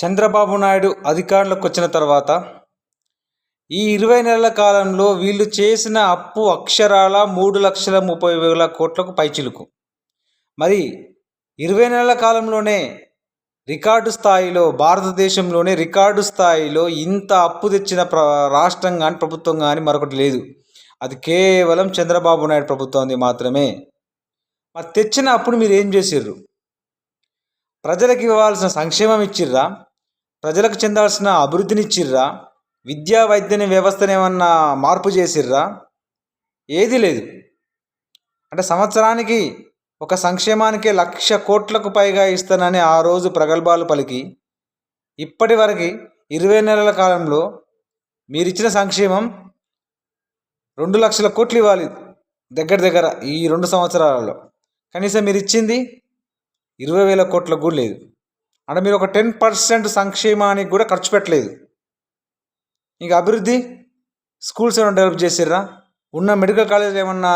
చంద్రబాబు నాయుడు అధికారంలోకి వచ్చిన తర్వాత ఈ 20 నెలల కాలంలో వీళ్ళు చేసిన అప్పు అక్షరాల 3,30,30,000 కోట్లకు పైచిలుకు. మరి 20 నెలల కాలంలోనే రికార్డు స్థాయిలో, భారతదేశంలోనే రికార్డు స్థాయిలో ఇంత అప్పు తెచ్చిన రాష్ట్రం కానీ ప్రభుత్వం కానీ మరొకటి లేదు. అది కేవలం చంద్రబాబు నాయుడు ప్రభుత్వం మాత్రమే. మరి తెచ్చిన అప్పుడు మీరు ఏం చేసిర్రు? ప్రజలకు ఇవ్వాల్సిన సంక్షేమం ఇచ్చిర్రా? ప్రజలకు చెందాల్సిన అభివృద్ధిని ఇచ్చిర్రా? విద్యా వైద్య వ్యవస్థను ఏమన్నా మార్పు చేసిర్రా? ఏది లేదు. అంటే సంవత్సరానికి ఒక సంక్షేమానికే 1,00,000 కోట్లకు పైగా ఇస్తానని ఆ రోజు ప్రగల్భాలు పలికి ఇప్పటి వరకు 20 నెలల కాలంలో మీరిచ్చిన సంక్షేమం 2,00,000 కోట్లు ఇవ్వాలి దగ్గర ఈ 2 సంవత్సరాలలో. కనీసం మీరు ఇచ్చింది 20,000 కోట్లకు కూడా లేదు. అంటే మీరు ఒక 10% సంక్షేమానికి కూడా ఖర్చు పెట్టలేదు. ఇంకా అభివృద్ధి, స్కూల్స్ ఏమైనా డెవలప్ చేసిర్రా? ఉన్న మెడికల్ కాలేజ్ ఏమన్నా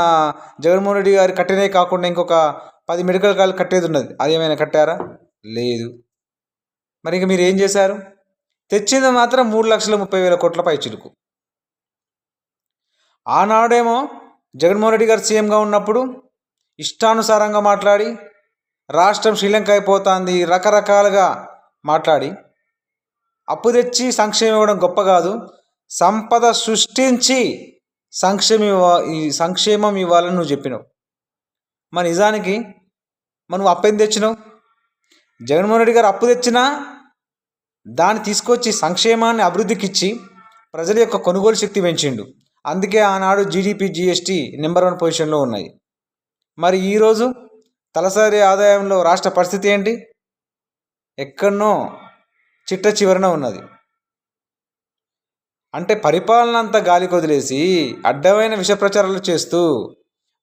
జగన్మోహన్ రెడ్డి గారు కట్టినే కాకుండా ఇంకొక 10 మెడికల్ కాలేజ్ కట్టేది ఉన్నది, అది ఏమైనా కట్టారా? లేదు. మరి ఇంక మీరు ఏం చేశారు? తెచ్చింది మాత్రం 3,30,000 కోట్ల పైచిలుకు. ఆనాడేమో జగన్మోహన్ రెడ్డి గారు సీఎంగా ఉన్నప్పుడు ఇష్టానుసారంగా మాట్లాడి రాష్ట్రం శ్రీలంక అయిపోతుంది రకరకాలుగా మాట్లాడి అప్పు తెచ్చి సంక్షేమం ఇవ్వడం గొప్ప కాదు, సంపద సృష్టించి సంక్షేమం ఇవ్వాలని నువ్వు చెప్పినావు. మరి నిజానికి నువ్వు అప్పు తెచ్చినావు? జగన్మోహన్ రెడ్డి గారు అప్పు తెచ్చినా దాన్ని తీసుకొచ్చి సంక్షేమాన్ని అభివృద్ధికి ఇచ్చి ప్రజల యొక్క కొనుగోలు శక్తి పెంచిండు. అందుకే ఆనాడు జీడిపి, జిఎస్టీ నెంబర్ 1 పొజిషన్లో ఉన్నాయి. మరి ఈరోజు తలసరి ఆదాయంలో రాష్ట్ర పరిస్థితి ఏంటి? ఎక్కడనో చిట్ట చివరన ఉన్నది. అంటే పరిపాలన అంతా గాలికి వదిలేసి అడ్డమైన విష ప్రచారాలు చేస్తూ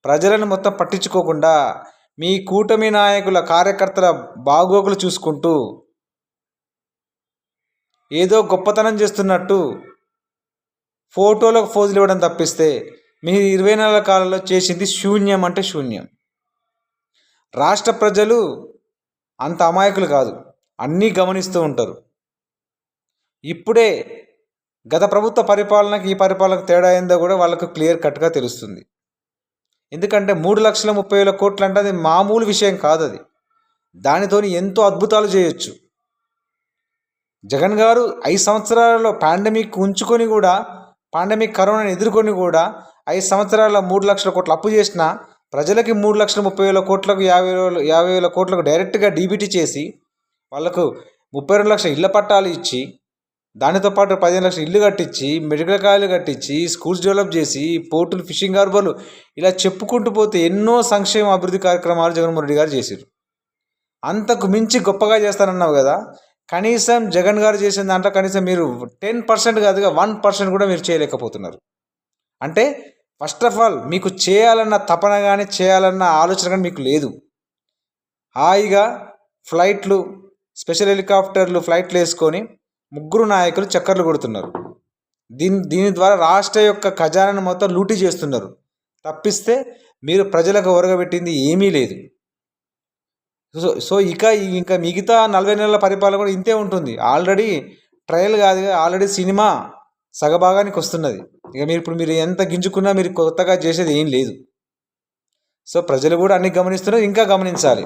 ప్రజలను మొత్తం పట్టించుకోకుండా మీ కూటమి నాయకుల కార్యకర్తల బాగోగులు చూసుకుంటూ ఏదో గొప్పతనం చేస్తున్నట్టు ఫోటోలకు ఫోజులు ఇవ్వడం తప్పిస్తే మీరు 20 నెలల కాలంలో చేసింది శూన్యం అంటే శూన్యం. రాష్ట్ర ప్రజలు అంత అమాయకులు కాదు, అన్నీ గమనిస్తూ ఉంటారు. ఇప్పుడే గత ప్రభుత్వ పరిపాలనకి ఈ పరిపాలనకు తేడా ఏందో కూడా వాళ్ళకు క్లియర్ కట్గా తెలుస్తుంది. ఎందుకంటే 3,30,000 కోట్లు అంటే అది మామూలు విషయం కాదు. అది దానితో ఎంతో అద్భుతాలు చేయొచ్చు. జగన్ గారు 5 సంవత్సరాలలో పాండమిక్ కరోనాను ఎదుర్కొని కూడా 5 సంవత్సరాల 3,00,000 కోట్లు అప్పు చేసిన ప్రజలకి 3,30,000 కోట్లకు 50,000 కోట్లకు డైరెక్ట్గా డీబీటీ చేసి వాళ్ళకు 32 లక్షల ఇళ్ల పట్టాలు ఇచ్చి దానితో పాటు 15 లక్షల ఇల్లు కట్టించి, మెడికల్ కాలేజీలు కట్టించి, స్కూల్స్ డెవలప్ చేసి, పోర్టులు, ఫిషింగ్ హార్బర్లు ఇలా చెప్పుకుంటూ పోతే ఎన్నో సంక్షేమ అభివృద్ధి కార్యక్రమాలు జగన్మోహన్ రెడ్డి గారు చేశారు. అంతకు మించి గొప్పగా చేస్తానన్నావు కదా, కనీసం జగన్ గారు చేసిన దాంట్లో కనీసం మీరు 10% కాదుగా 1% కూడా మీరు చేయలేకపోతున్నారు. అంటే ఫస్ట్ ఆఫ్ ఆల్ మీకు చేయాలన్న తపన కానీ చేయాలన్న ఆలోచన కానీ మీకు లేదు. హాయిగా ఫ్లైట్లు, స్పెషల్ హెలికాప్టర్లు, ఫ్లైట్లు వేసుకొని 3 నాయకులు చక్కర్లు కొడుతున్నారు. దీని ద్వారా రాష్ట్ర యొక్క ఖజానాను మొత్తం లూటీ చేస్తున్నారు తప్పిస్తే మీరు ప్రజలకు ఒరగబెట్టింది ఏమీ లేదు. సో ఇంకా మిగతా 40 నెలల పరిపాలన కూడా ఇంతే ఉంటుంది. ఆల్రెడీ ట్రయల్ కాదుగా, ఆల్రెడీ సినిమా సగభాగానికి వస్తున్నది. ఇక మీరు ఎంత గింజుకున్నా మీరు కొత్తగా చేసేది ఏం లేదు. సో ప్రజలు కూడా అన్ని గమనిస్తున్నారు, ఇంకా గమనించాలి.